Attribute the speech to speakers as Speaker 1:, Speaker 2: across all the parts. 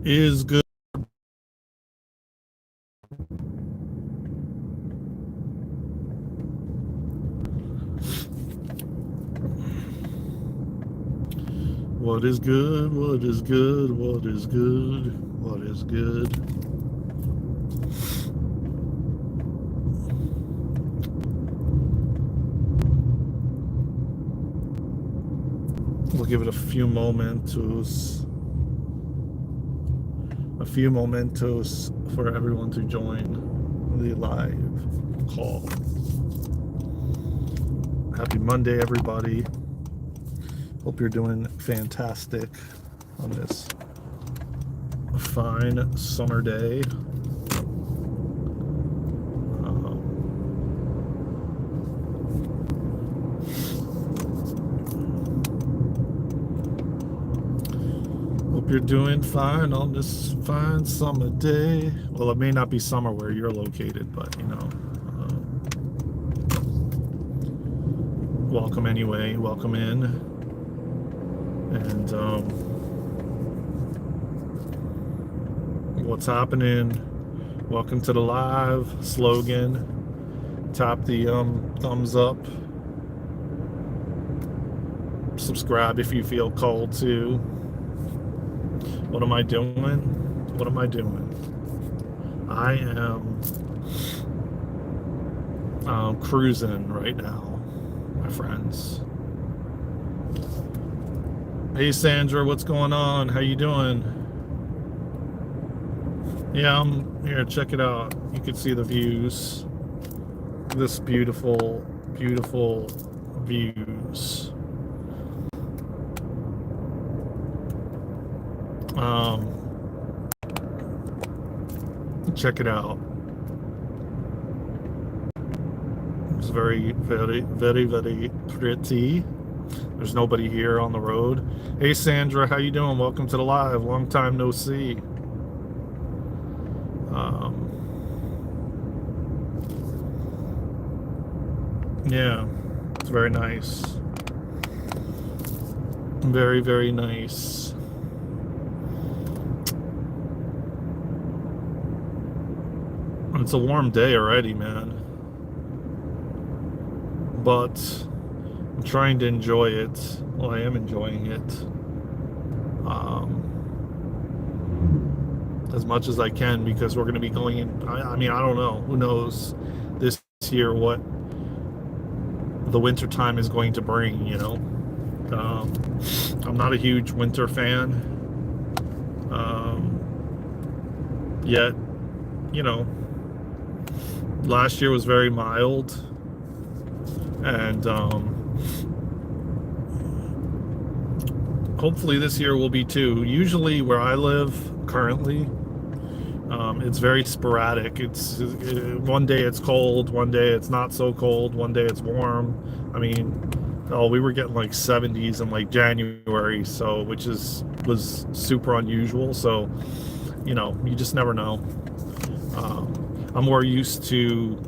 Speaker 1: is good? What is good? What is good? What is good? What is good? We'll give it a few momentos. A few momentos for everyone to join the live call. Happy Monday, everybody. Hope you're doing fantastic on this fine summer day. Hope you're doing fine on this fine summer day. Well, it may not be summer where you're located, but you know, welcome anyway. Welcome in. And what's happening? Welcome to the live slogan. Tap the thumbs up. Subscribe if you feel called to. What am I doing? What am I doing? I am cruising right now, my friends. Hey Sandra, what's going on? How you doing? Yeah, I'm here. Check it out. You can see the views. This beautiful, beautiful views. Check it out. It's very, very, very, very pretty. There's nobody here on the road. Hey Sandra, how you doing? Welcome to the live. Long time no see. Yeah, it's very nice. Very, very nice. It's a warm day already, man. But I'm trying to enjoy it. Well, I am enjoying it. As much as I can, because we're going to be going in. I mean, I don't know. Who knows this year what the winter time is going to bring, you know? I'm not a huge winter fan. Yet, you know, last year was very mild. And hopefully this year will be too. Usually where I live currently, it's very sporadic. It's one day it's cold, one day it's not so cold, one day it's warm. I mean, we were getting like 70s in like January, so which was super unusual. So, you know, you just never know. I'm more used to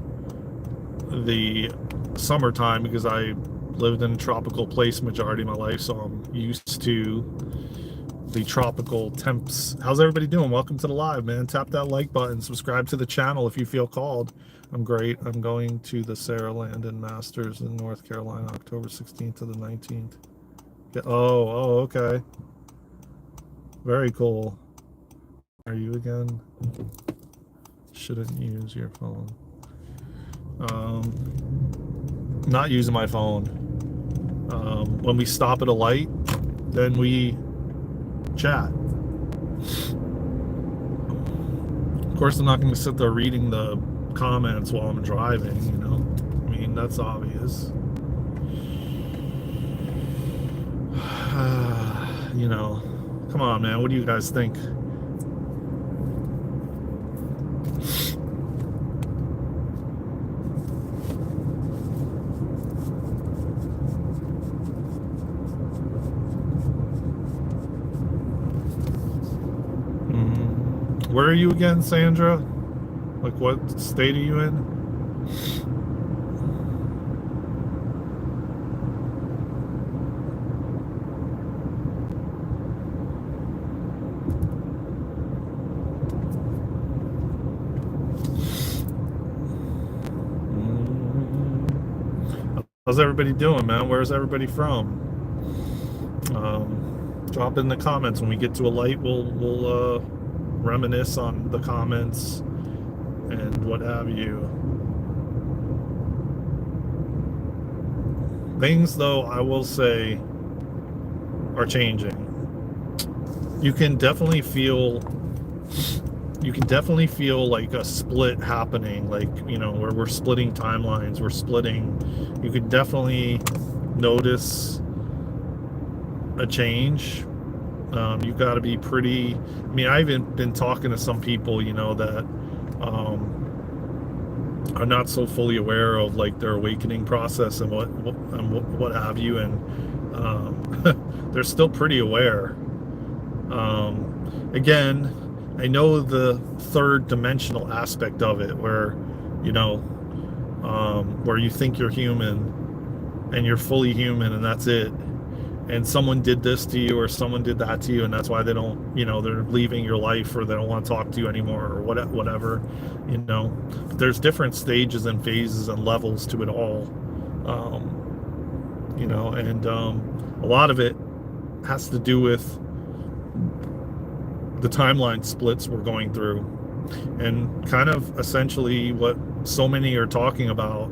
Speaker 1: the summertime because I lived in a tropical place majority of my life, so I'm used to the tropical temps. How's everybody doing? Welcome to the live, man. Tap that like button, subscribe to the channel if you feel called. I'm great. I'm going to the Sarah Landon Masters in North Carolina, October 16th to the 19th. Oh, okay. Very cool. Are you again? Shouldn't use your phone. Not using my phone. When we stop at a light, then we chat. Of course, I'm not going to sit there reading the comments while I'm driving, you know? I mean, that's obvious. You know, come on, man. What do you guys think? Where are you again, Sandra? Like, what state are you in? How's everybody doing, man? Where's everybody from? Drop in the comments. When we get to a light, we'll reminisce on the comments and what have you. Things, though, I will say, are changing. You can definitely feel like a split happening, like, where we're splitting timelines, you could definitely notice a change. You've got to be pretty, I've been talking to some people, that are not so fully aware of like their awakening process and what have you, and they're still pretty aware. Again, I know the third dimensional aspect of it, where where you think you're human and you're fully human and that's it, and someone did this to you or someone did that to you, and that's why they don't, they're leaving your life, or they don't want to talk to you anymore, or whatever. But there's different stages and phases and levels to it all. And a lot of it has to do with the timeline splits we're going through, and kind of essentially what so many are talking about,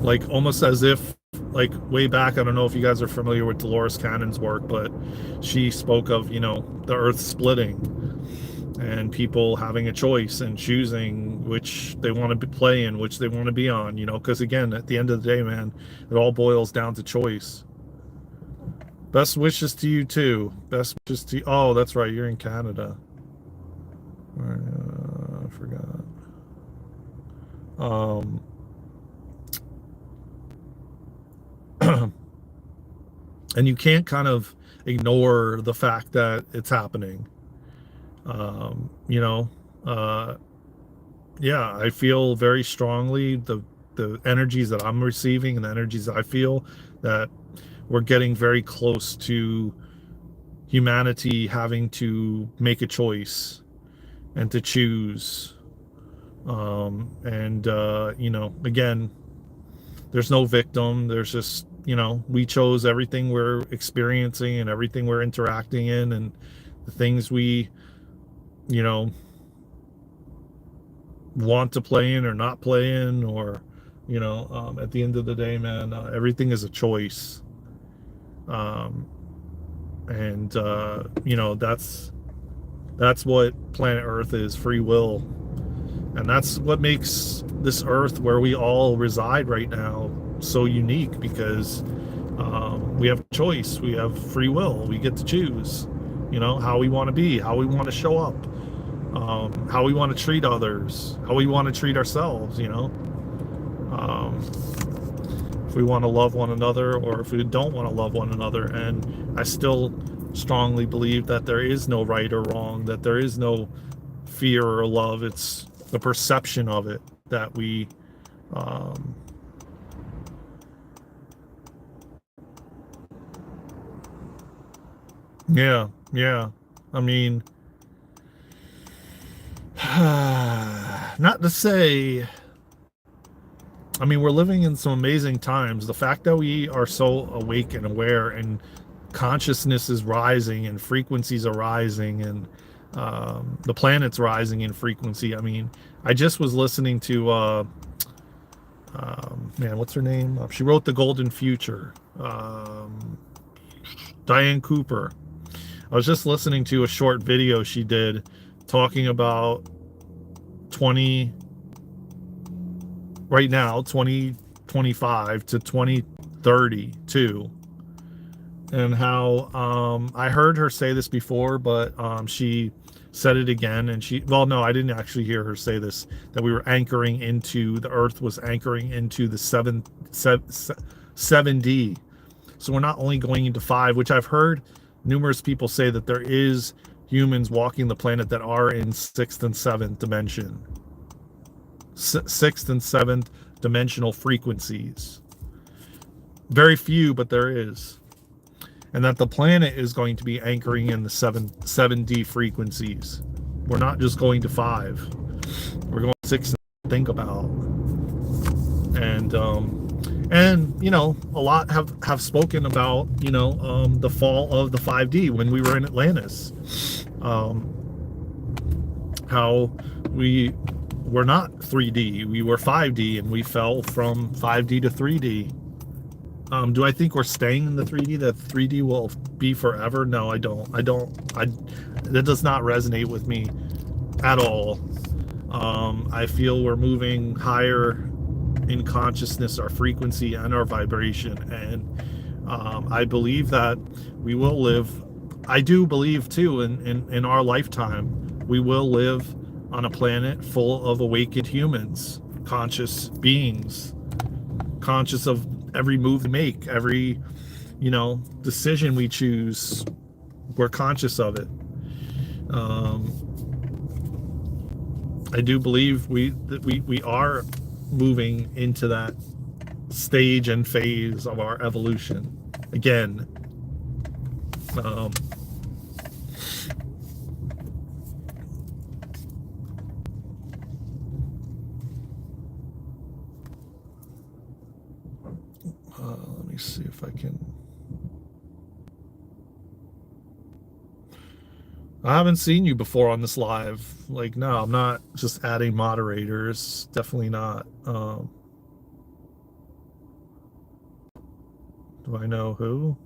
Speaker 1: like almost as if, like, way back, I don't know if you guys are familiar with Dolores Cannon's work, but she spoke of, the earth splitting and people having a choice and choosing which they want to play in, which they want to be on, because again, at the end of the day, man, it all boils down to choice. Best wishes to you too. Best wishes to you. Oh, that's right, you're in Canada. I forgot. And you can't kind of ignore the fact that it's happening. Yeah, I feel very strongly the energies that I'm receiving and the energies I feel, that we're getting very close to humanity having to make a choice and to choose. Again, there's no victim. There's just, we chose everything we're experiencing and everything we're interacting in, and the things we, want to play in or not play in, or, at the end of the day, man, everything is a choice. That's what planet Earth is, free will. And that's what makes this Earth, where we all reside right now, so unique, because we have choice, we have free will, we get to choose, how we want to be, how we want to show up, how we want to treat others, how we want to treat ourselves, if we want to love one another or if we don't want to love one another. And I still strongly believe that there is no right or wrong, that there is no fear or love. It's the perception of it that we yeah, not to say, we're living in some amazing times. The fact that we are so awake and aware, and consciousness is rising and frequencies are rising, and the planet's rising in frequency. I just was listening to man, what's her name? She wrote The Golden Future. Diane Cooper. I was just listening to a short video she did talking about 2025 to 2032, and how I heard her say this before, but she said it again, and no, I didn't actually hear her say this, that the Earth was anchoring into the 7D. So we're not only going into 5, which I've heard numerous people say that there is humans walking the planet that are in 6th and 7th dimension. 6th and 7th dimensional frequencies. Very few, but there is. And that the planet is going to be anchoring in the 7D frequencies. We're not just going to 5. We're going to 6. Think about. And you know, a lot have spoken about, you know, the fall of the 5D when we were in Atlantis, how we were not 3D, we were 5D, and we fell from 5D to 3D. Do I think we're staying in the 3D? That 3D will be forever? No, I don't. That does not resonate with me at all. I feel we're moving higher in consciousness, our frequency, and our vibration, and I believe that we will live. I do believe too, in our lifetime, we will live on a planet full of awakened humans, conscious beings, conscious of every move we make, every, you know, decision we choose. We're conscious of it. I do believe we are moving into that stage and phase of our evolution again. Let me see if I can. I haven't seen you before on this live. Like, no, I'm not just adding moderators. Definitely not. Do I know who?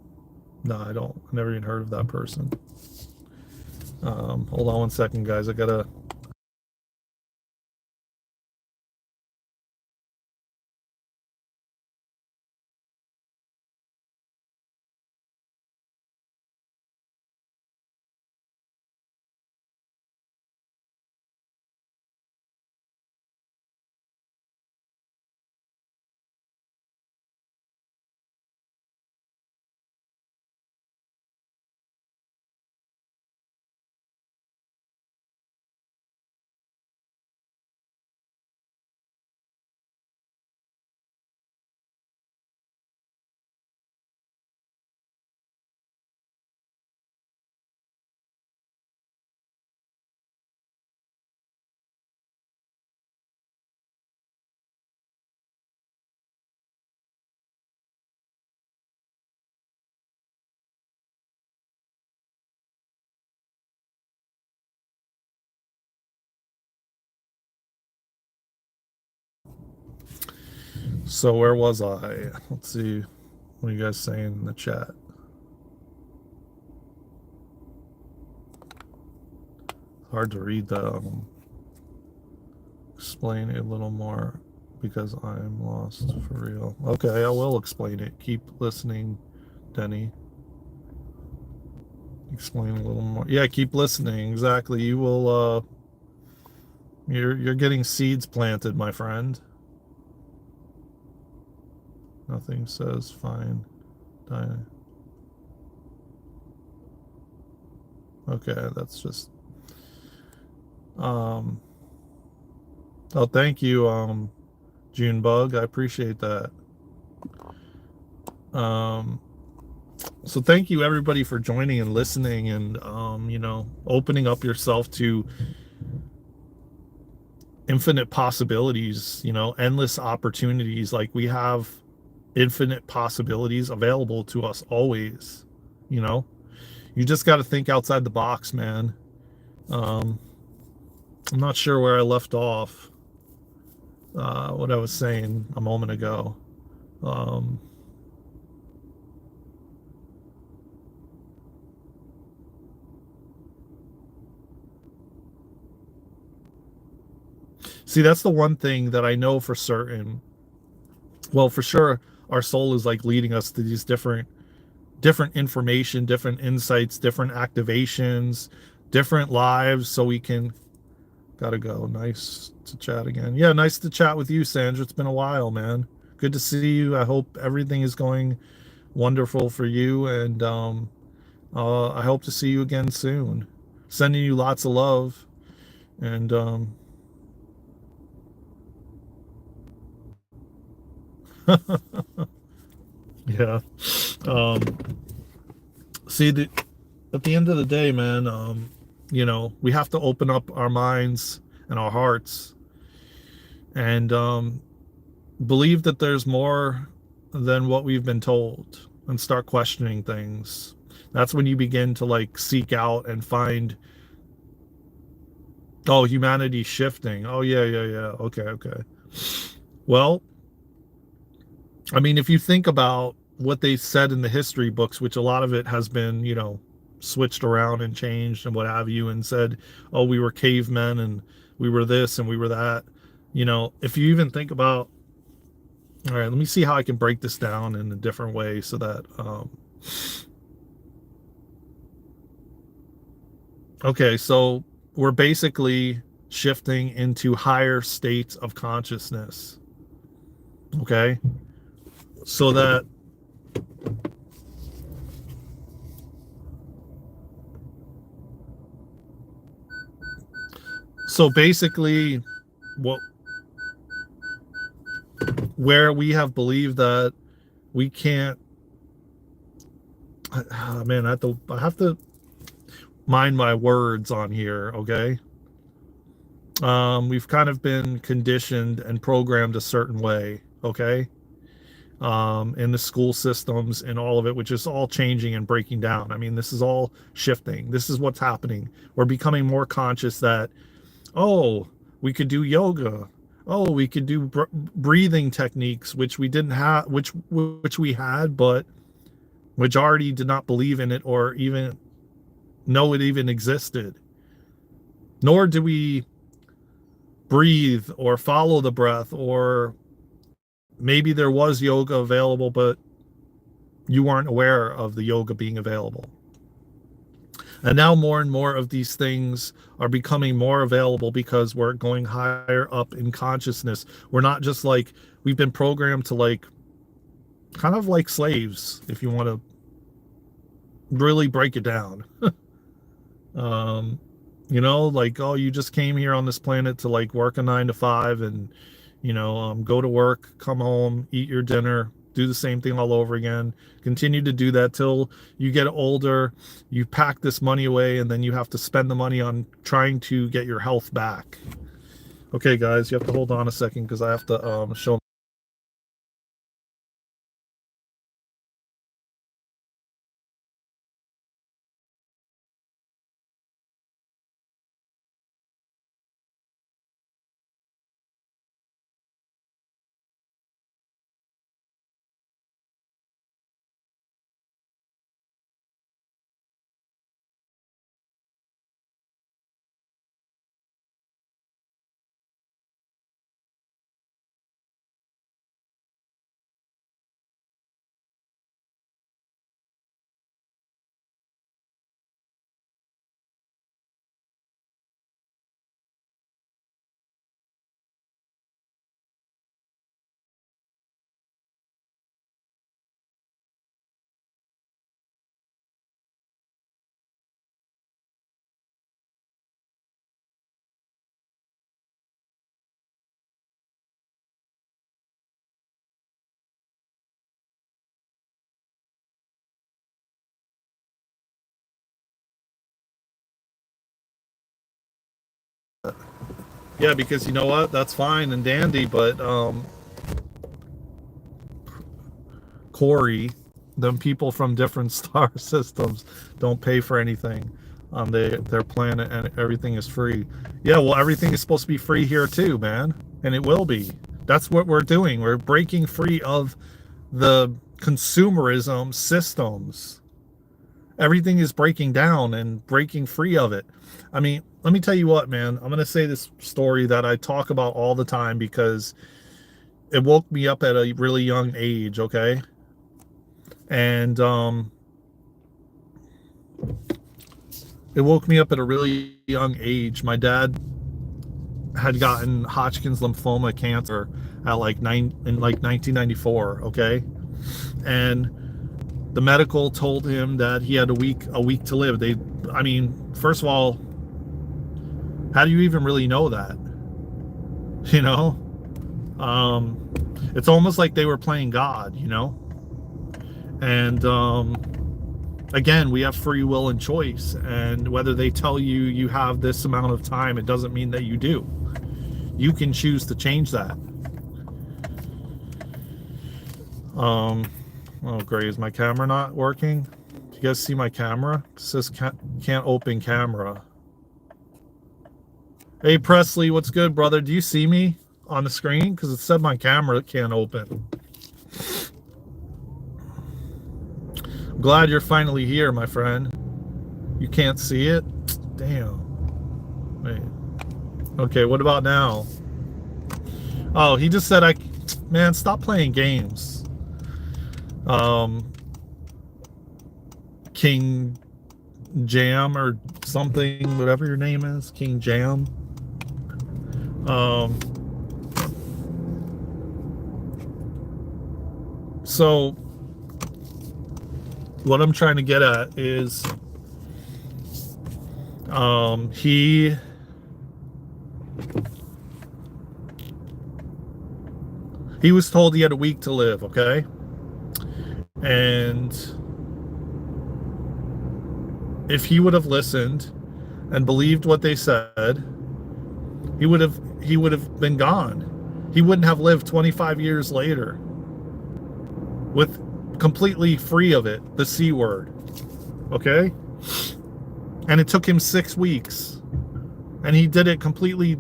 Speaker 1: No, I don't. I never even heard of that person. Hold on one second, guys. I gotta. So where was I? Let's see. What are you guys saying in the chat? Hard to read the. Explain a little more because I'm lost for real. Okay, I will explain it. Keep listening, Denny. Explain a little more. Yeah, keep listening. Exactly. You will. You're getting seeds planted, my friend. Nothing says fine. Okay, that's just. Oh, thank you, Junebug. I appreciate that. So thank you everybody for joining and listening, and you know, opening up yourself to infinite possibilities, you know, endless opportunities. Like, we have infinite possibilities available to us always, you know. You just got to think outside the box, man. I'm not sure where I left off, what I was saying a moment ago. See, that's the one thing that I know for certain. Well, for sure, our soul is like leading us to these different information, different insights, different activations, different lives, so we can. Gotta go. Nice to chat again. Yeah, nice to chat with you, Sandra. It's been a while, man. Good to see you. I hope everything is going wonderful for you, and I hope to see you again soon. Sending you lots of love, and yeah. See, at the end of the day, man, you know, we have to open up our minds and our hearts, and believe that there's more than what we've been told and start questioning things. That's when you begin to like seek out and find, oh, humanity's shifting. Oh, yeah, yeah, yeah. Okay, okay. Well, I mean, if you think about what they said in the history books, which a lot of it has been, switched around and changed and what have you, and said, oh, we were cavemen and we were this and we were that. If you even think about, all right, let me see how I can break this down in a different way so that, okay, so we're basically shifting into higher states of consciousness. Okay. So that, so basically, what, where we have believed that we can't, man, I have to mind my words on here. Okay. We've kind of been conditioned and programmed a certain way. Okay. In the school systems and all of it, which is all changing and breaking down. I mean, this is all shifting. This is what's happening. We're becoming more conscious that, oh, we could do yoga. Oh, we could do breathing techniques, which we didn't have, which we had, but majority did not believe in it or even know it even existed. Nor do we breathe or follow the breath, or maybe there was yoga available, but you weren't aware of the yoga being available. And now more and more of these things are becoming more available because we're going higher up in consciousness. We're not just like, we've been programmed to like, kind of like slaves, if you want to really break it down. um, like, oh, you just came here on this planet to like work a 9 to 5 and, go to work, come home, eat your dinner, do the same thing all over again, continue to do that till you get older, you pack this money away, and then you have to spend the money on trying to get your health back. Okay, guys, you have to hold on a second because I have to show. Yeah, because you know what, that's fine and dandy, but Corey, them people from different star systems don't pay for anything on their planet, and everything is free. Yeah, well, everything is supposed to be free here too, man, and it will be. That's what we're doing. We're breaking free of the consumerism systems. Everything is breaking down and breaking free of it. I mean, let me tell you what, man. I'm going to say this story that I talk about all the time because it woke me up at a really young age, okay? And it woke me up at a really young age. My dad had gotten Hodgkin's lymphoma cancer at in 1994, okay? And the medical told him that he had a week to live. I mean, first of all, how do you even really know that? You know? It's almost like they were playing God, And again, we have free will and choice, and whether they tell you you have this amount of time, it doesn't mean that you do. You can choose to change that. Um, oh, great. Is my camera not working? Do you guys see my camera? It says can't open camera. Hey, Presley, what's good, brother? Do you see me on the screen? Because it said my camera can't open. I'm glad you're finally here, my friend. You can't see it? Damn. Wait. Okay, what about now? Oh, he just said man, stop playing games. King Jam or something, whatever your name is, King Jam. So what I'm trying to get at is he was told he had a week to live, okay? And if he would have listened and believed what they said, he would have been gone. He wouldn't have lived 25 years later with completely free of it, the C word. Okay? And it took him 6 weeks. And he did it completely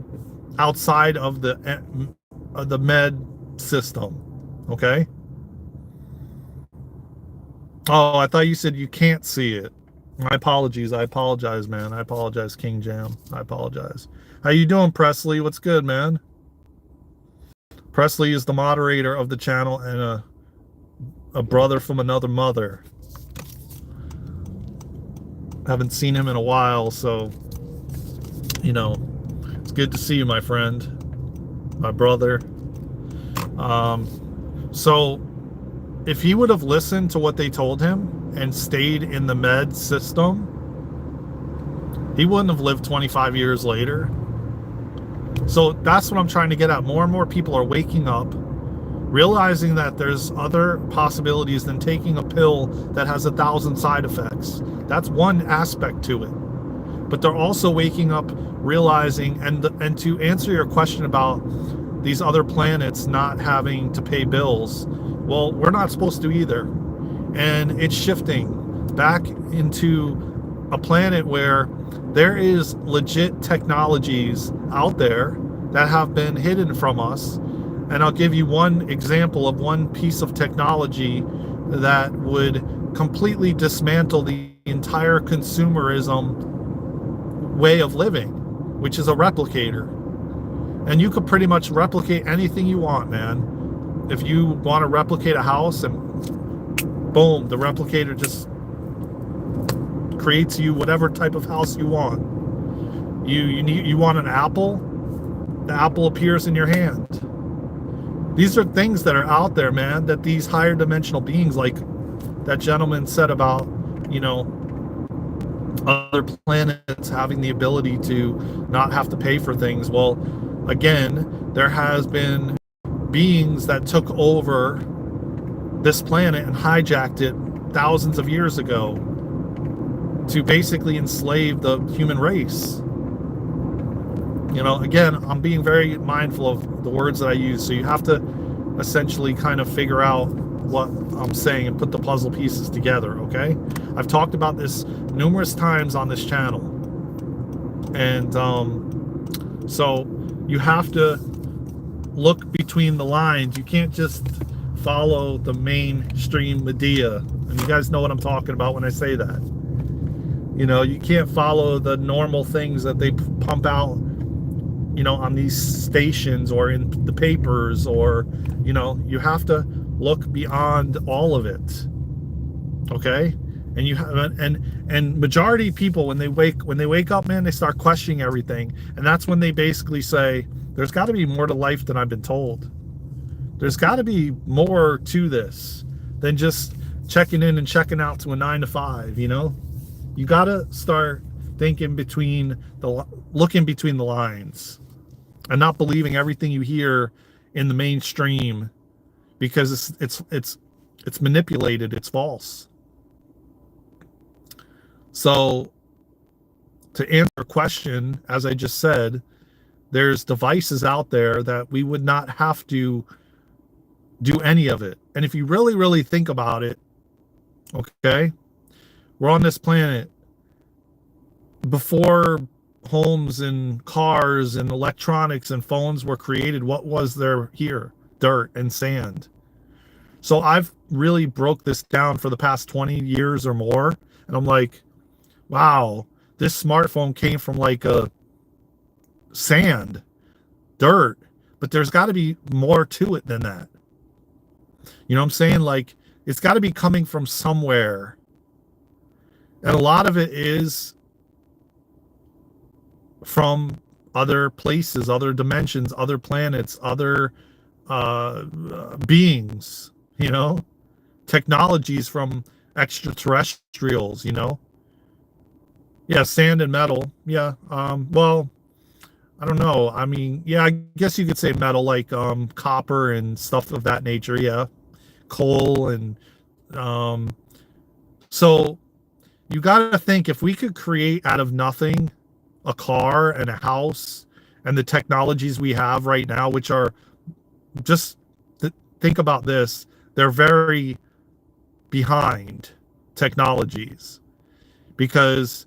Speaker 1: outside of the med system. Okay? Oh, I thought you said you can't see it. My apologies. I apologize, man. I apologize, King Jam. I apologize. How you doing, Presley? What's good, man? Presley is the moderator of the channel and a brother from another mother. Haven't seen him in a while, so, you know, it's good to see you, my friend, my brother. So if he would have listened to what they told him and stayed in the med system, he wouldn't have lived 25 years later. So that's what I'm trying to get at. More and more people are waking up, realizing that there's other possibilities than taking a pill that has 1,000 side effects. That's one aspect to it. But they're also waking up, realizing, and to answer your question about these other planets not having to pay bills, well, we're not supposed to either. And it's shifting back into a planet where there is legit technologies out there that have been hidden from us. And I'll give you one example of one piece of technology that would completely dismantle the entire consumerism way of living, which is a replicator. And you could pretty much replicate anything you want, man. If you want to replicate a house, and boom, the replicator just creates you whatever type of house you want. You want an apple, the apple appears in your hand. These are things that are out there, man, that these higher dimensional beings, like that gentleman said about, you know, other planets having the ability to not have to pay for things. Well, again, there has been beings that took over this planet and hijacked it thousands of years ago to basically enslave the human race. You know, again, I'm being very mindful of the words that I use, so you have to essentially kind of figure out what I'm saying and put the puzzle pieces together, okay? I've talked about this numerous times on this channel. And so you have to look between the lines. You can't just follow the mainstream media. And you guys know what I'm talking about when I say that. You know, you can't follow the normal things that they pump out, you know, on these stations or in the papers, or, you know, you have to look beyond all of it. Okay? And you have, and majority of people, when they wake up, man, they start questioning everything. And that's when they basically say, there's got to be more to life than I've been told. There's got to be more to this than just checking in and checking out to a 9 to 5, you know? You got to start looking between the lines and not believing everything you hear in the mainstream, because it's manipulated, it's false. So to answer a question, as I just said, there's devices out there that we would not have to do any of it. And if you really, really think about it, okay, we're on this planet before homes and cars and electronics and phones were created. What was there here? Dirt and sand. So I've really broke this down for the past 20 years or more. And I'm like, wow, this smartphone came from like a sand, dirt, but there's got to be more to it than that. You know what I'm saying? Like, it's got to be coming from somewhere. And a lot of it is from other places, other dimensions, other planets, other beings, you know, technologies from extraterrestrials, you know. Yeah, sand and metal. Yeah. Well, I don't know. I mean, yeah, I guess you could say metal, like copper and stuff of that nature. Yeah. Coal and um so you got to think, if we could create out of nothing a car and a house and the technologies we have right now, which are just think about this, they're very behind technologies because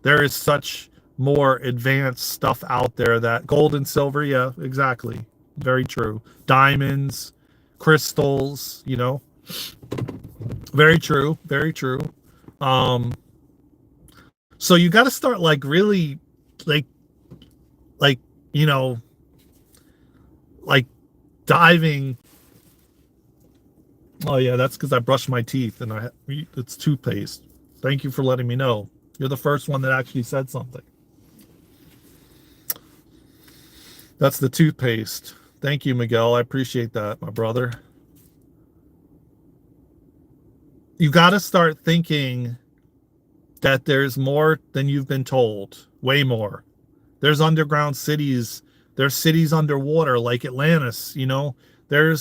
Speaker 1: there is such more advanced stuff out there, that gold and silver, yeah, exactly, very true, diamonds, crystals, you know, very true, very true. um so you got to start like really like like you know, like diving. Oh yeah, that's because I brushed my teeth and it's toothpaste. Thank you for letting me know. You're the first one that actually said something. That's the toothpaste. Thank you, Miguel. I appreciate that, my brother. You got to start thinking that there's more than you've been told. Way more. There's underground cities. There's cities underwater like Atlantis, you know. You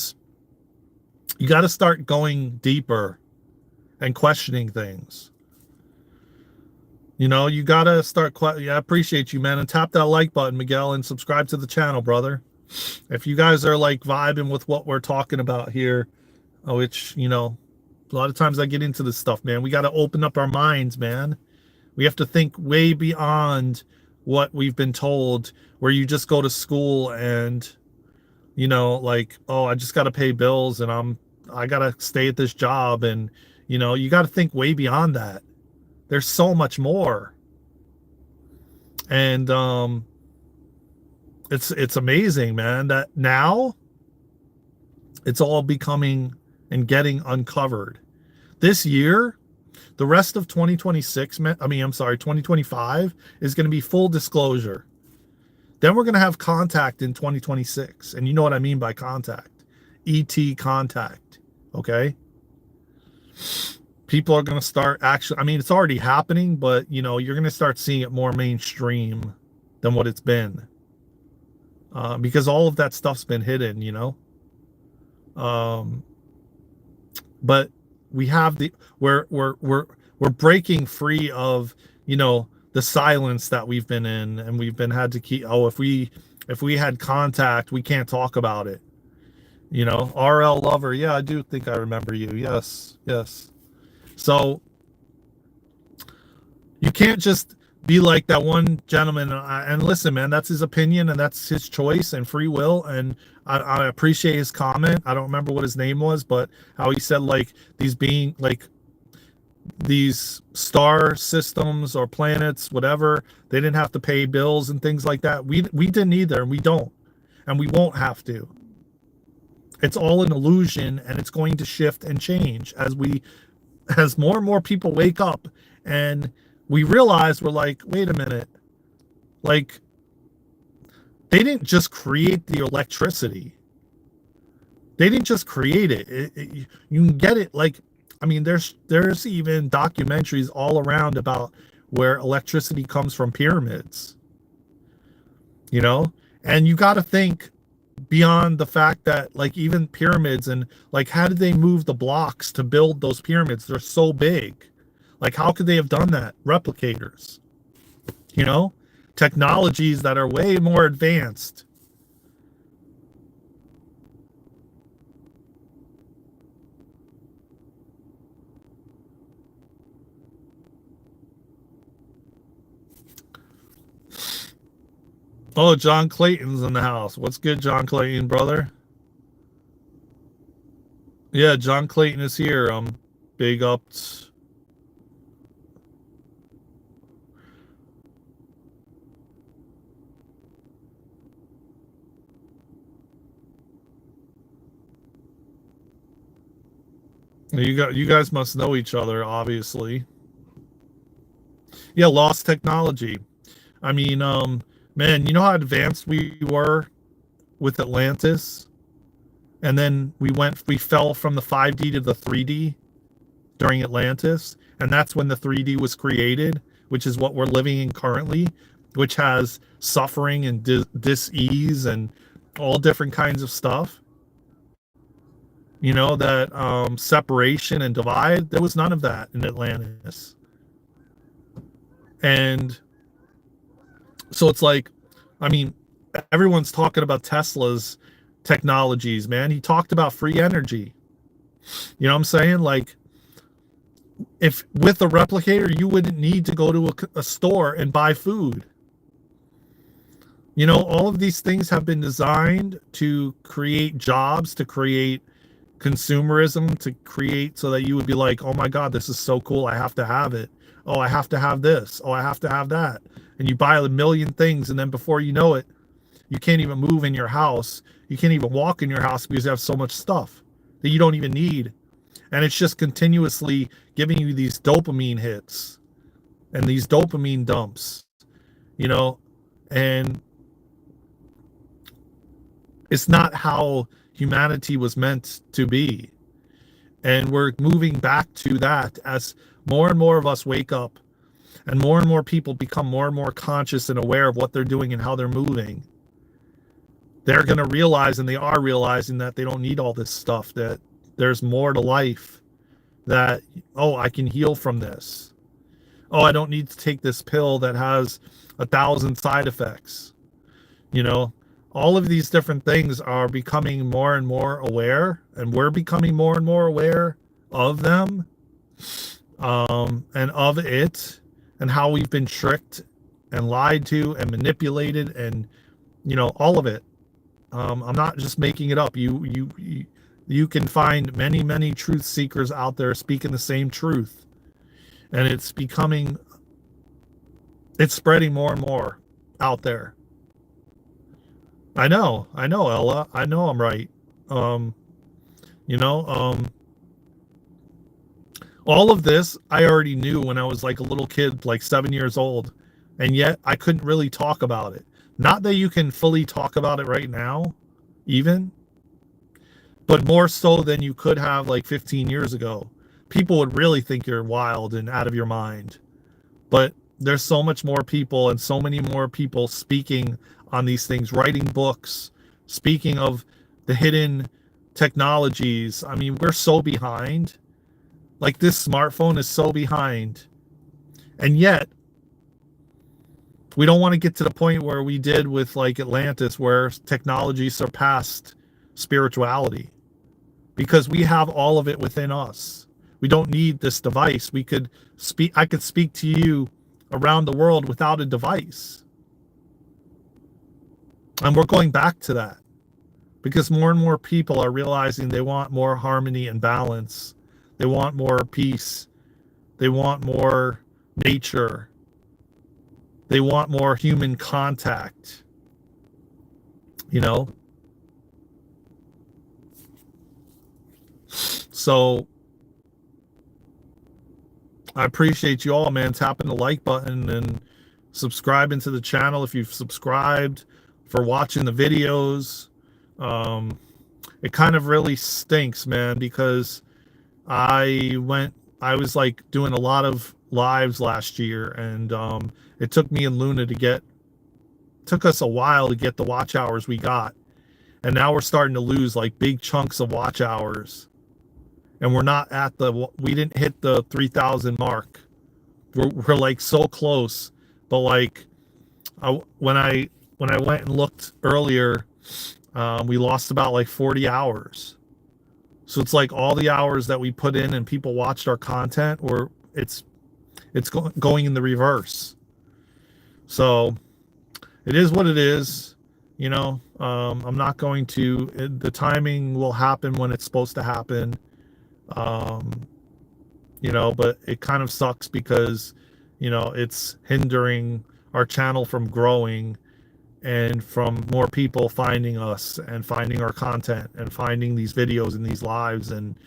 Speaker 1: got to start going deeper and questioning things. You know, you got to start. Yeah, I appreciate you, man. And tap that like button, Miguel, and subscribe to the channel, brother. If you guys are like vibing with what we're talking about here, which, you know, a lot of times I get into this stuff, man. We got to open up our minds, man. We have to think way beyond what we've been told, where you just go to school and, you know, like, oh, I just got to pay bills and I got to stay at this job. And, you know, you got to think way beyond that. There's so much more. And it's amazing, man, that now it's all becoming and getting uncovered. This year, the rest of 2026, I'm sorry, 2025 is going to be full disclosure. Then we're going to have contact in 2026. And you know what I mean by contact. ET contact. Okay? People are going to start actually, I mean, it's already happening, but, you know, you're going to start seeing it more mainstream than what it's been. Because all of that stuff's been hidden, you know? But we have we're breaking free of, you know, the silence that we've been in, and we've been had to keep, if we had contact, we can't talk about it. You know, RL Lover, yeah, I do think I remember you. Yes. So you can't just be like that one gentleman. And listen, man, that's his opinion and that's his choice and free will. And I appreciate his comment. I don't remember what his name was, but how he said like these star systems or planets, whatever, they didn't have to pay bills and things like that. We didn't either, and we don't, and we won't have to. It's all an illusion, and it's going to shift and change as more and more people wake up and we realize, we're like, wait a minute, like, they didn't just create the electricity. They didn't just create it. You can get it, like, I mean, there's even documentaries all around about where electricity comes from pyramids, you know? And you got to think beyond the fact that, like, even pyramids, and like, how did they move the blocks to build those pyramids? They're so big. Like, how could they have done that? Replicators, you know, technologies that are way more advanced. Oh, John Clayton's in the house. What's good, John Clayton, brother? Yeah, John Clayton is here. Big ups. You guys must know each other, obviously. Yeah, lost technology. I mean, man, you know how advanced we were with Atlantis, and then we fell from the 5D to the 3D during Atlantis, and that's when the 3D was created, which is what we're living in currently, which has suffering and dis-ease and all different kinds of stuff. You know, that separation and divide, there was none of that in Atlantis. And so it's like, I mean, everyone's talking about Tesla's technologies, man. He talked about free energy. You know what I'm saying? Like, if with a replicator, you wouldn't need to go to a store and buy food. You know, all of these things have been designed to create jobs, to create consumerism, to create so that you would be like, oh my God, this is so cool. I have to have it. Oh, I have to have this. Oh, I have to have that. And you buy a million things. And then before you know it, you can't even move in your house. You can't even walk in your house because you have so much stuff that you don't even need. And it's just continuously giving you these dopamine hits and these dopamine dumps, you know, and it's not how humanity was meant to be. And we're moving back to that as more and more of us wake up and more people become more and more conscious and aware of what they're doing and how they're moving. They're going to realize, and they are realizing, that they don't need all this stuff, that there's more to life, that, oh, I can heal from this. Oh, I don't need to take this pill that has 1,000 side effects. You know, all of these different things are becoming more and more aware, and we're becoming more and more aware of them, and of it, and how we've been tricked and lied to and manipulated, and, you know, all of it. I'm not just making it up. You can find many truth seekers out there speaking the same truth, and it's spreading more and more out there. I know, Ella. I know I'm right. Um, you know, all of this I already knew when I was like a little kid, like 7 years old, and yet I couldn't really talk about it. Not that you can fully talk about it right now, even, but more so than you could have like 15 years ago. People would really think you're wild and out of your mind. But there's so much more people and so many more people speaking on these things, writing books, speaking of the hidden technologies. I mean, we're so behind. Like, this smartphone is so behind. And yet, we don't want to get to the point where we did with like Atlantis, where technology surpassed spirituality, because we have all of it within us. We don't need this device. I could speak to you around the world without a device. And we're going back to that because more and more people are realizing they want more harmony and balance. They want more peace. They want more nature. They want more human contact. You know? So I appreciate you all, man, tapping the like button and subscribing to the channel if you've subscribed, for watching the videos. It kind of really stinks, man, because I was like doing a lot of lives last year, and it took me and Luna took us a while to get the watch hours we got. And now we're starting to lose like big chunks of watch hours. And we didn't hit the 3,000 mark. We're like so close, but like when I went and looked earlier, we lost about like 40 hours. So it's like all the hours that we put in and people watched our content, or it's going in the reverse. So it is what it is. I'm not going to, the timing will happen when it's supposed to happen. Um, but it kind of sucks because, it's hindering our channel from growing and from more people finding us and finding our content and finding these videos and these lives, and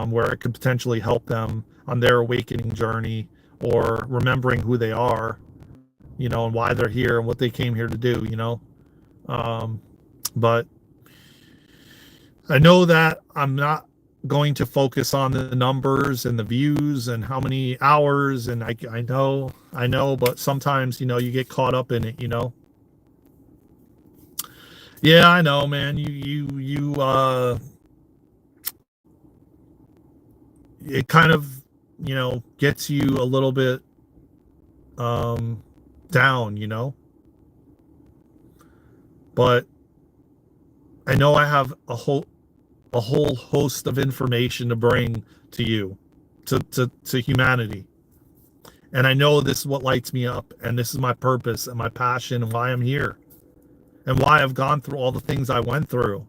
Speaker 1: where it could potentially help them on their awakening journey or remembering who they are, and why they're here and what they came here to do. But I know that I'm not going to focus on the numbers and the views and how many hours, and I know, but sometimes, you get caught up in it. Yeah, I know, man. It kind of, gets you a little bit down. But I know I have a whole host of information to bring to you, to humanity. And I know this is what lights me up, and this is my purpose and my passion and why I'm here and why I've gone through all the things I went through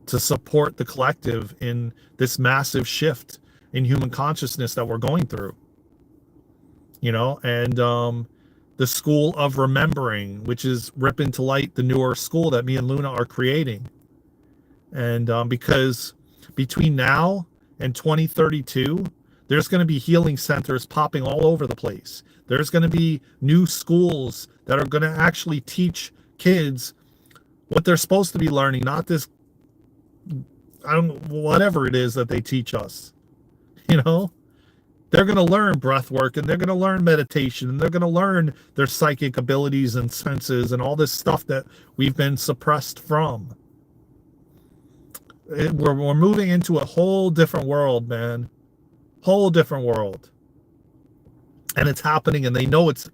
Speaker 1: to support the collective in this massive shift in human consciousness that we're going through. And the school of remembering, which is ripping to light the newer school that me and Luna are creating. And because between now and 2032, there's going to be healing centers popping all over the place. There's going to be new schools that are going to actually teach kids what they're supposed to be learning, not this, whatever it is that they teach us. They're going to learn breath work, and they're going to learn meditation, and they're going to learn their psychic abilities and senses and all this stuff that we've been suppressed from. We're moving into a whole different world, man. Whole different world. And it's happening, and they know it's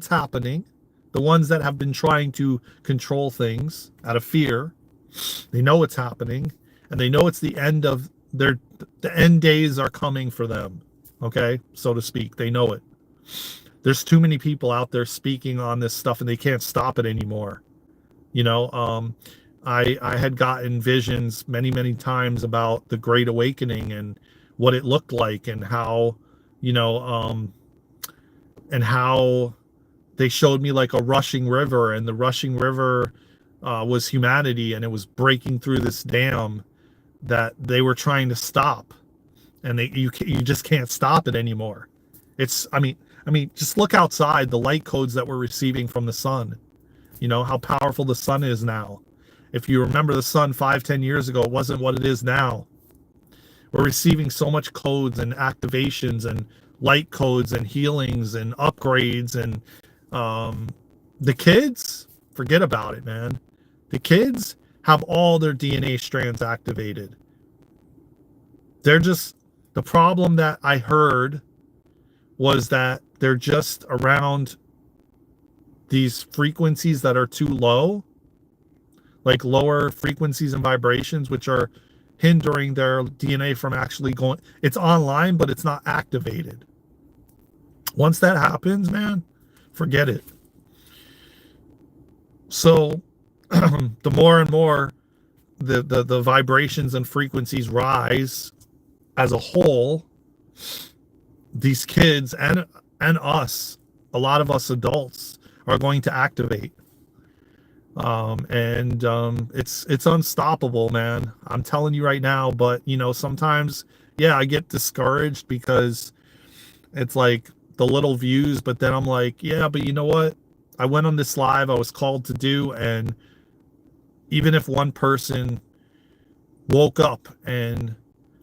Speaker 1: happening. The ones that have been trying to control things out of fear, they know it's happening, and they know it's the end of the end days are coming for them. Okay, so to speak. They know it. There's too many people out there speaking on this stuff, and they can't stop it anymore. I had gotten visions many times about the Great Awakening and what it looked like, and how, and how they showed me like a rushing river, and the rushing river was humanity, and it was breaking through this dam that they were trying to stop, and you just can't stop it anymore. I mean, just look outside, the light codes that we're receiving from the sun. How powerful the sun is now. If you remember the sun 5-10 years ago, it wasn't what it is now. We're receiving so much codes and activations and light codes and healings and upgrades, and the kids, forget about it, man. The kids have all their DNA strands activated. The problem that I heard was that they're just around these frequencies that are too low, like lower frequencies and vibrations, which are hindering their DNA from actually going. It's online, but it's not activated. Once that happens, man, forget it. So the more and more the vibrations and frequencies rise as a whole, these kids and us, a lot of us adults, are going to activate. It's unstoppable, man. I'm telling you right now. But sometimes, yeah, I get discouraged because it's like the little views, but then I'm like, yeah, but you know what? I went on this live I was called to do, and even if one person woke up and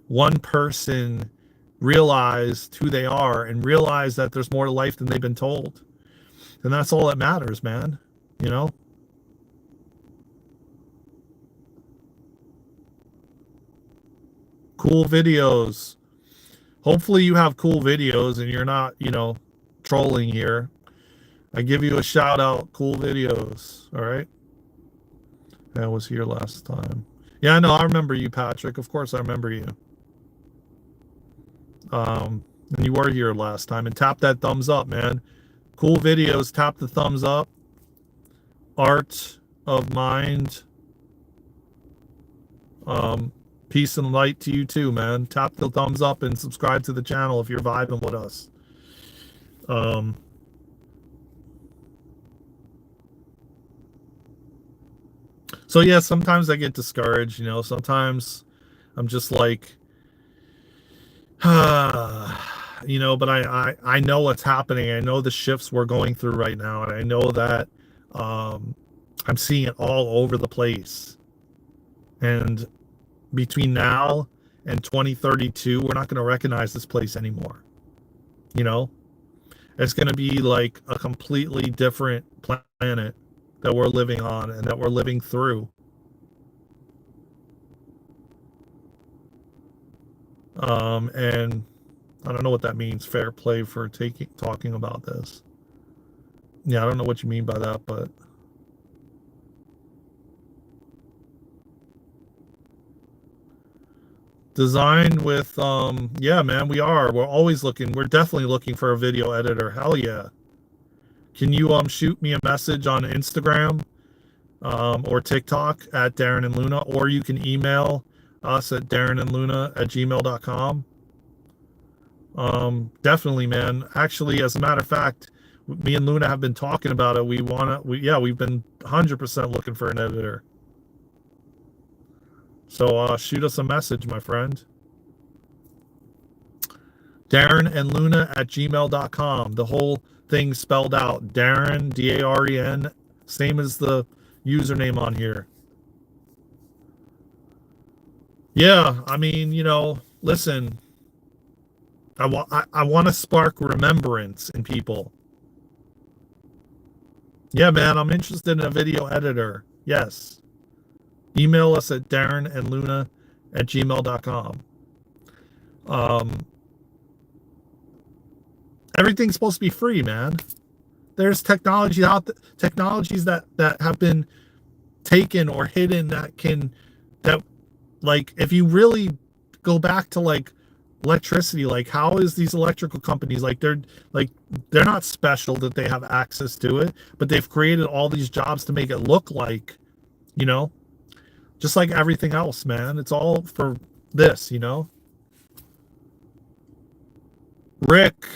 Speaker 1: one person realized who they are and realized that there's more to life than they've been told, then that's all that matters, man. Cool videos. Hopefully you have cool videos and you're not, trolling here. I give you a shout out, cool videos. All right. I was here last time. Yeah, I know. I remember you, Patrick. Of course I remember you. And you were here last time. And tap that thumbs up, man. Cool videos. Tap the thumbs up. art of mind. Peace and light to you too, man. Tap the thumbs up and subscribe to the channel if you're vibing with us. So yeah, sometimes I get discouraged, you know, sometimes I'm just like, you know, but I know what's happening. I know the shifts we're going through right now, and I know that I'm seeing it all over the place. And between now and 2032, we're not going to recognize this place anymore. You know, it's going to be like a completely different planet that we're living on and that we're living through. And I don't know what that means, fair play for talking about this. Yeah, I don't know what you mean by that, but designed with yeah, man, we're always looking. We're definitely looking for a video editor. Hell yeah. Can you shoot me a message on Instagram or TikTok at Daren and Luna, or you can email us at darenandluna@gmail.com. Definitely, man. Actually, as a matter of fact, me and Luna have been talking about it. We've been 100% looking for an editor. So shoot us a message, my friend. darenandluna@gmail.com. The whole thing spelled out. Daren, Daren, same as the username on here. Yeah, I mean, you know, listen, I want to spark remembrance in people. Yeah, man, I'm interested in a video editor. Yes. Email us at darenandluna@gmail.com. Everything's supposed to be free, man. There's technology technologies that have been taken or hidden that like, if you really go back to like electricity, like how is these electrical companies, like they're not special that they have access to it, but they've created all these jobs to make it look like, you know, just like everything else, man. It's all for this, you know. Rick.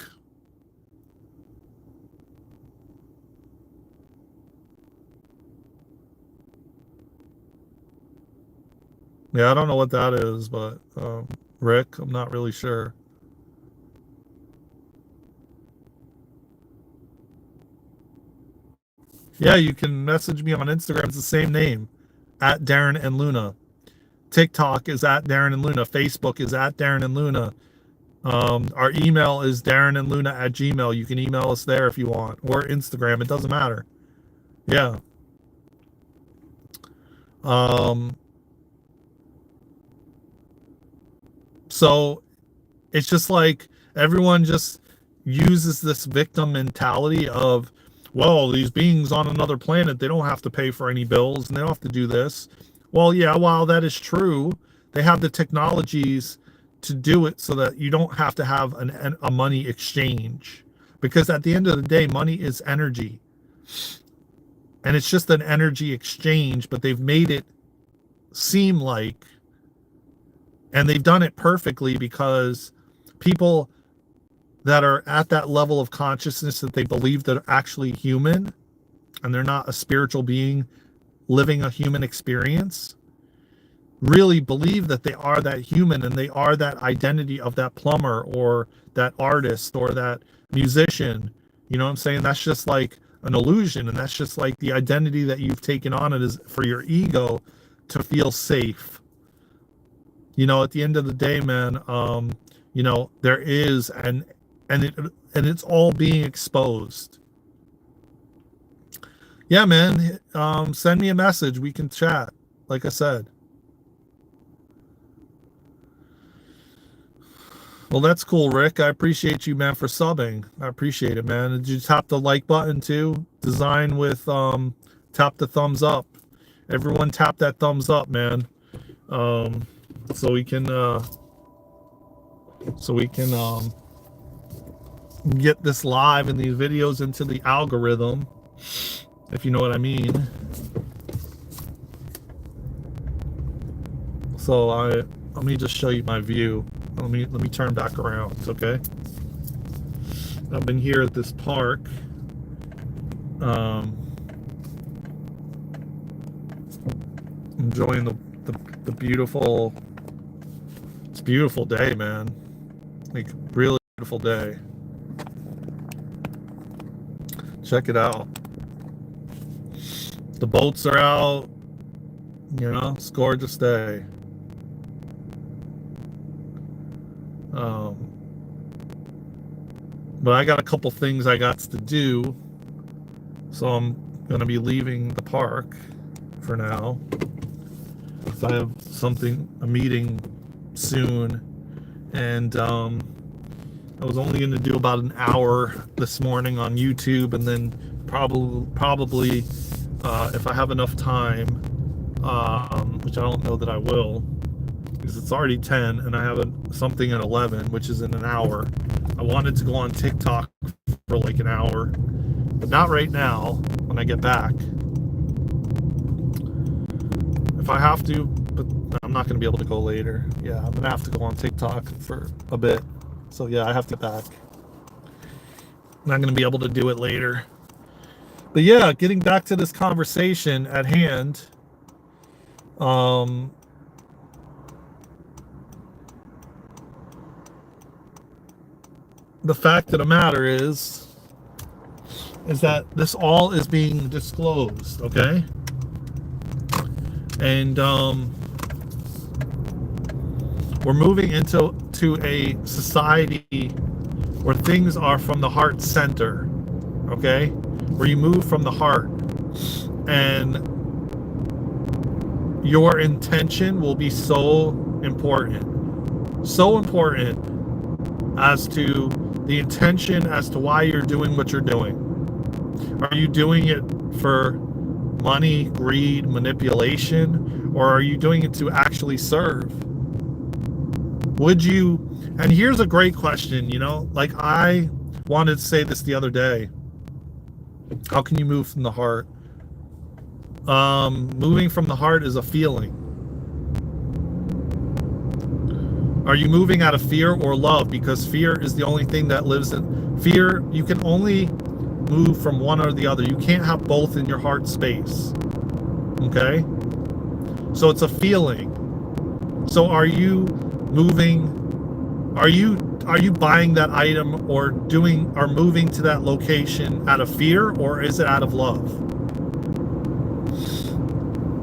Speaker 1: Yeah, I don't know what that is, but Rick, I'm not really sure. Yeah, you can message me on Instagram. It's the same name, at Daren and Luna. TikTok is at Daren and Luna. Facebook is at Daren and Luna. Our email is darenandluna@gmail. You can email us there if you want, or Instagram. It doesn't matter. Yeah. So it's just like everyone just uses this victim mentality of, well, these beings on another planet, they don't have to pay for any bills and they don't have to do this. Well, yeah, while that is true, they have the technologies to do it so that you don't have to have a money exchange. Because at the end of the day, money is energy. And it's just an energy exchange, but they've made it seem like, and they've done it perfectly, because people that are at that level of consciousness that they believe that are actually human and they're not a spiritual being living a human experience, really believe that they are that human and they are that identity of that plumber or that artist or that musician. You know what I'm saying? That's just like an illusion, and that's just like the identity that you've taken on it is for your ego to feel safe. You know, at the end of the day, man, you know, there is, and it's all being exposed. Yeah, man. Send me a message. We can chat. Like I said. Well, that's cool, Rick. I appreciate you, man, for subbing. I appreciate it, man. Did you tap the like button too? Design with tap the thumbs up. Everyone tap that thumbs up, man. So we can get this live and these videos into the algorithm. if you know what I mean. So let me just show you my view. Let me turn back around, okay? I've been here at this park. Enjoying the beautiful, it's a beautiful day, man. Like, really beautiful day. Check it out. The boats are out. You know, it's a gorgeous day. But I got a couple things I got to do, so I'm gonna be leaving the park for now. So I have a meeting soon, and I was only gonna do about an hour this morning on YouTube, and then probably if I have enough time, which I don't know that I will, because it's already 10 and I have something at 11, which is in an hour. I wanted to go on TikTok for like an hour, but not right now when I get back. If I have to, but I'm not going to be able to go later. Yeah, I'm going to have to go on TikTok for a bit. So yeah, I have to get back. I'm not going to be able to do it later. But yeah, getting back to this conversation at hand, the fact of the matter is that this all is being disclosed, okay? And we're moving into a society where things are from the heart center, okay? Where you move from the heart, and your intention will be so important as to the intention as to why you're doing what you're doing. Are you doing it for money, greed, manipulation, or are you doing it to actually serve? Would you, and here's a great question, you know, like I wanted to say this the other day. How can you move from the heart? Moving from the heart is a feeling. Are you moving out of fear or love? Because fear is the only thing that lives in fear. You can only move from one or the other. You can't have both in your heart space. Okay? So it's a feeling. So are you moving? Are you buying that item or moving to that location out of fear, or is it out of love?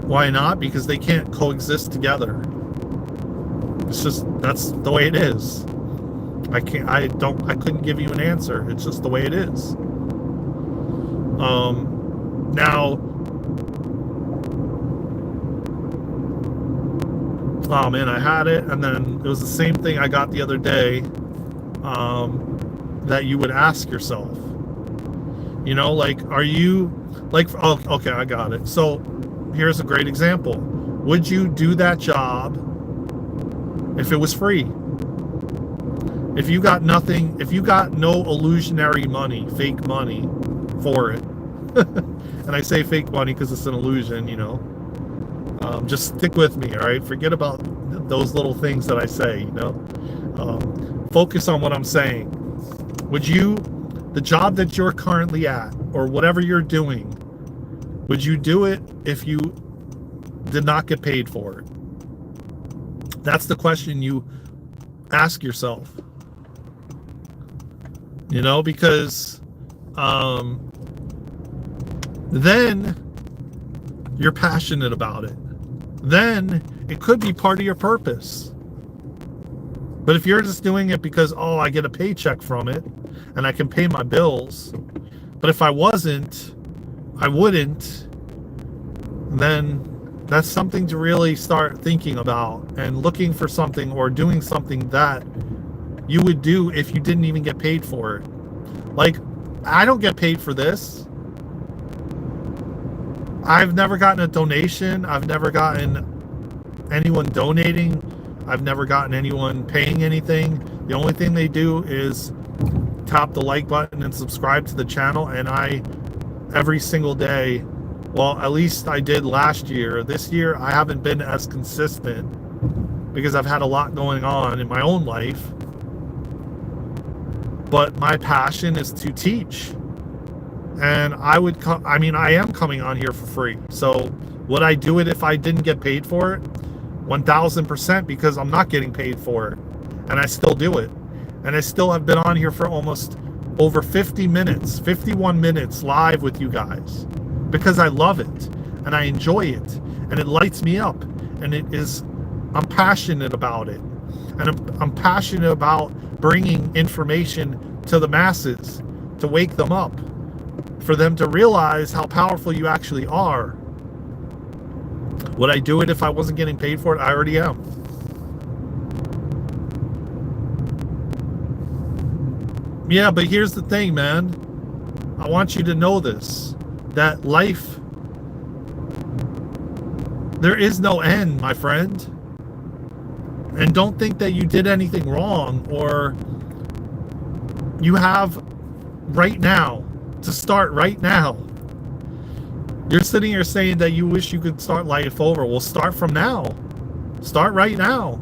Speaker 1: Why not? Because they can't coexist together. It's just, that's the way it is. I couldn't give you an answer. It's just the way it is. Now, oh man, I had it, and then it was the same thing I got the other day, that you would ask yourself, you know, like, are you, like, oh, okay, I got it. So here's a great example. Would you do that job if it was free? If you got nothing, if you got no illusionary money, fake money for it, and I say fake money because it's an illusion, you know, just stick with me, all right? Forget about those little things that I say, you know. Focus on what I'm saying. Would you, the job that you're currently at, or whatever you're doing, would you do it if you did not get paid for it? That's the question you ask yourself. You know, because then you're passionate about it. Then it could be part of your purpose. But if you're just doing it because, oh, I get a paycheck from it and I can pay my bills, but if I wasn't, I wouldn't, then that's something to really start thinking about and looking for something or doing something that you would do if you didn't even get paid for it. Like, I don't get paid for this. I've never gotten a donation. I've never gotten anyone donating. I've never gotten anyone paying anything. The only thing they do is tap the like button and subscribe to the channel, and I every single day. Well, at least I did last year. This year, I haven't been as consistent because I've had a lot going on in my own life. But my passion is to teach. And I am coming on here for free. So would I do it if I didn't get paid for it? 1000%, because I'm not getting paid for it. And I still do it. And I still have been on here for almost over 50 minutes, 51 minutes live with you guys. Because I love it. And I enjoy it. And it lights me up. And I'm passionate about it. And I'm passionate about bringing information to the masses to wake them up, for them to realize how powerful you actually are. Would I do it if I wasn't getting paid for it? I already am. Yeah, but here's the thing, man. I want you to know this, that life, there is no end, my friend. And don't think that you did anything wrong, or you have right now to start right now. You're sitting here saying that you wish you could start life over. Well, start from now. Start right now.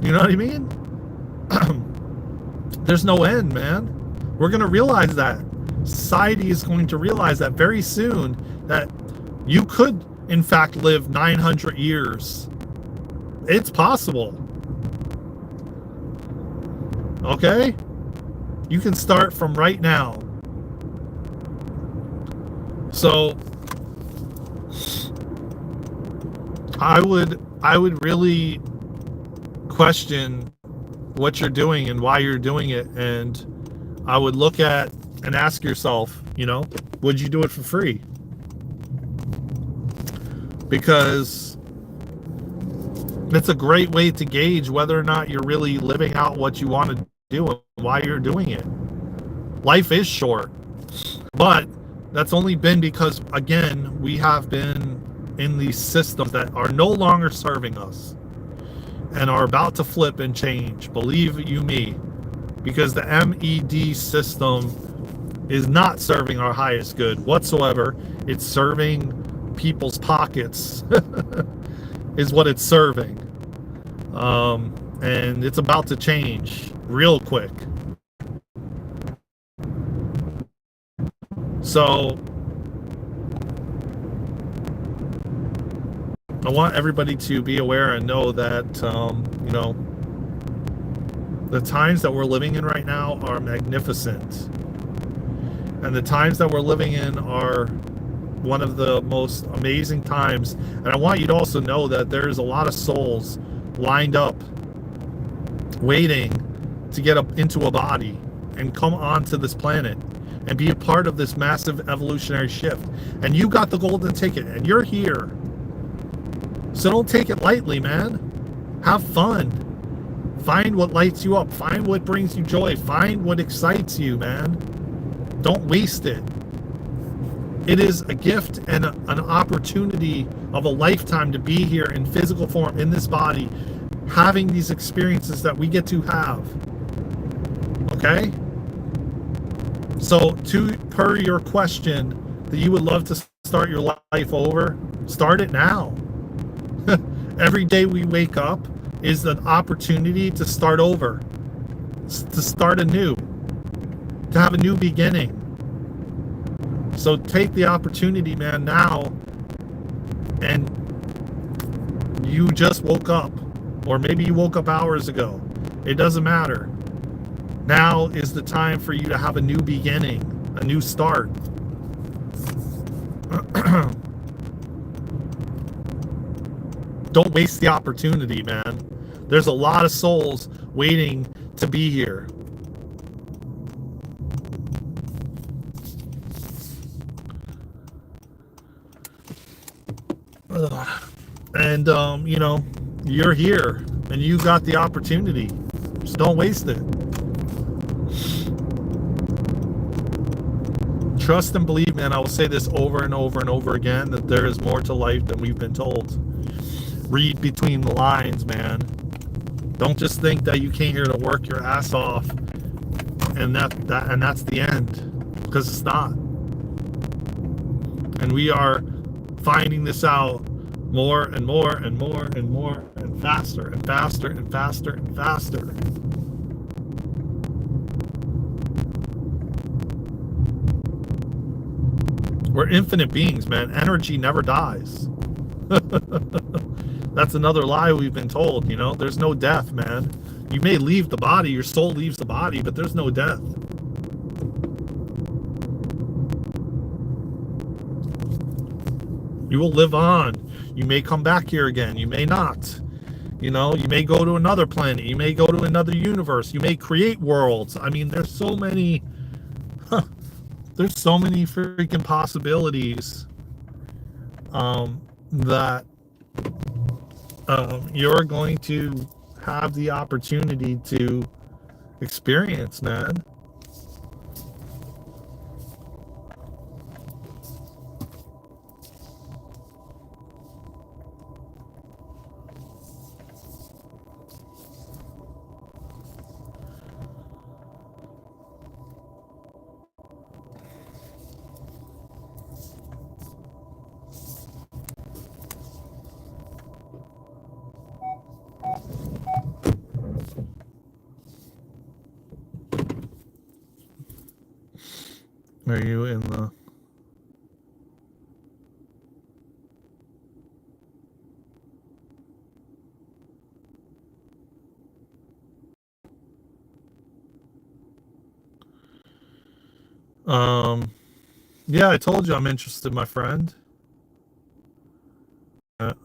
Speaker 1: You know what I mean? There's no end, man. We're going to realize that. Society is going to realize that very soon, that you could, in fact, live 900 years. It's possible. Okay? You can start from right now. So I would really question what you're doing and why you're doing it, and I would look at and ask yourself, would you do it for free? Because it's a great way to gauge whether or not you're really living out what you want to do and why you're doing it. Life is short, but that's only been because, again, we have been in these systems that are no longer serving us and are about to flip and change. Believe you me, because the MED system is not serving our highest good whatsoever. It's serving people's pockets is what it's serving. And it's about to change real quick. So I want everybody to be aware and know that, the times that we're living in right now are magnificent. And the times that we're living in are one of the most amazing times. And I want you to also know that there's a lot of souls lined up, waiting to get up into a body and come onto this planet and be a part of this massive evolutionary shift. And you got the golden ticket, and you're here. So don't take it lightly, man. Have fun. Find what lights you up. Find what brings you joy. Find what excites you, man. Don't waste it. It is a gift and an opportunity of a lifetime to be here in physical form, in this body, having these experiences that we get to have. Okay? So, per your question, that you would love to start your life over, start it now. Every day we wake up is an opportunity to start over, to start anew, to have a new beginning. So take the opportunity, man, now. And you just woke up, or maybe you woke up hours ago. It doesn't matter. Now is the time for you to have a new beginning, a new start. Don't waste the opportunity, man. There's a lot of souls waiting to be here. And, you're here and you got the opportunity. So don't waste it. Trust and believe, man. I will say this over and over and over again, that there is more to life than we've been told. Read between the lines, man. Don't just think that you came here to work your ass off and that's the end. because it's not. And we are finding this out more and more and more and more and faster and faster and faster and faster. We're infinite beings, man. Energy never dies. That's another lie we've been told, you know? There's no death, man. You may leave the body, your soul leaves the body, but there's no death. You will live on. You may come back here again. You may not. You know, you may go to another planet. You may go to another universe. You may create worlds. I mean, there's so many freaking possibilities that you're going to have the opportunity to experience, man. Are you in the... Yeah, I told you I'm interested, my friend. I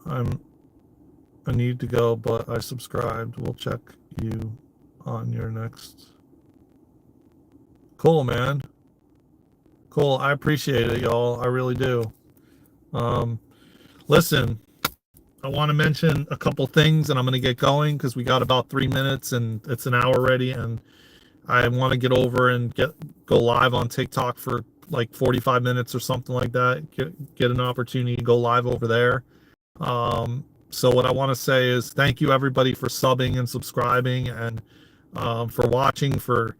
Speaker 1: need to go, but I subscribed. We'll check you on your next. Cool, man. Cool. I appreciate it, y'all. I really do. Listen, I want to mention a couple things, and I'm going to get going because we got about 3 minutes and it's an hour already, and I want to get over and go live on TikTok for like 45 minutes or something like that. Get an opportunity to go live over there. So what I want to say is thank you everybody for subbing and subscribing, and for watching, for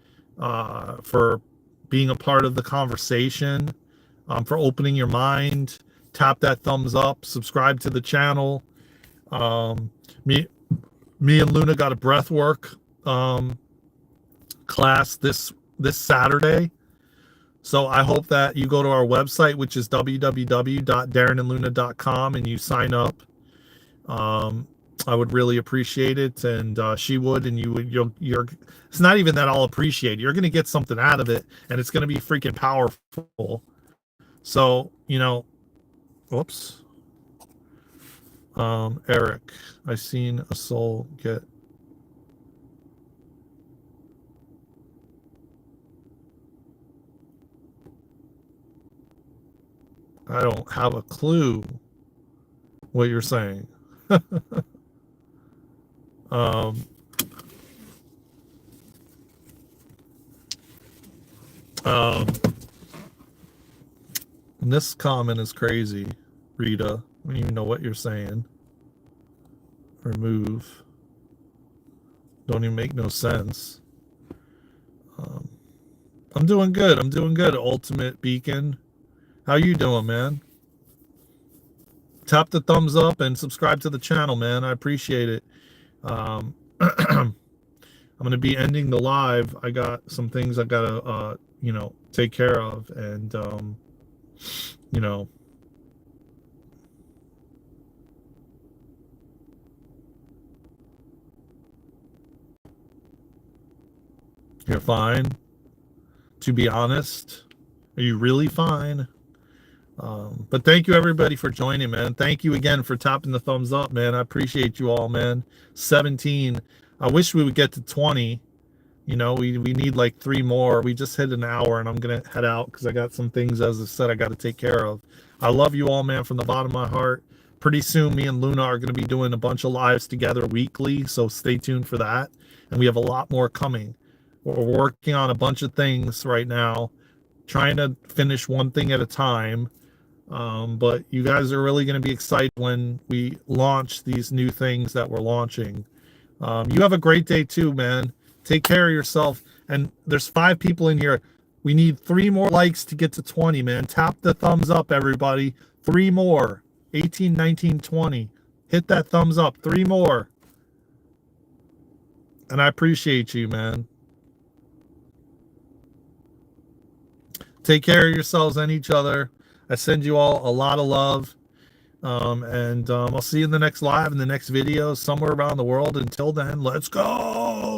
Speaker 1: being a part of the conversation, for opening your mind. Tap that thumbs up, subscribe to the channel. Me and Luna got a breathwork class this Saturday. So I hope that you go to our website, which is www.darenandluna.com, and you sign up. I would really appreciate it, and she would, and you're. It's not even that I'll appreciate it. You're going to get something out of it, and it's going to be freaking powerful. So, you know, whoops. Eric, I seen a soul get. I don't have a clue what you're saying. This comment is crazy, Rita. I don't even know what you're saying. Remove. Don't even make no sense. I'm doing good. I'm doing good, Ultimate Beacon. How you doing, man? Tap the thumbs up and subscribe to the channel, man. I appreciate it. I'm going to be ending the live. I got some things I got to, you know, take care of. And, you know, you're fine. To be honest, are you really fine? But thank you everybody for joining, man. Thank you again for tapping the thumbs up, man. I appreciate you all, man. 17. I wish we would get to 20. You know, we need like 3 more. We just hit an hour, and I'm gonna head out because I got some things, as I said, I got to take care of. I love you all, man, from the bottom of my heart. Pretty soon me and Luna are going to be doing a bunch of lives together weekly, so stay tuned for that. And we have a lot more coming. We're working on a bunch of things right now, trying to finish one thing at a time. But you guys are really going to be excited when we launch these new things that we're launching. You have a great day too, man. Take care of yourself. And there's 5 people in here. We need 3 more likes to get to 20, man. Tap the thumbs up, everybody. 3 more. 18, 19, 20. Hit that thumbs up. 3 more. And I appreciate you, man. Take care of yourselves and each other. I send you all a lot of love. I'll see you in the next live, in the next video, somewhere around the world. Until then, let's go.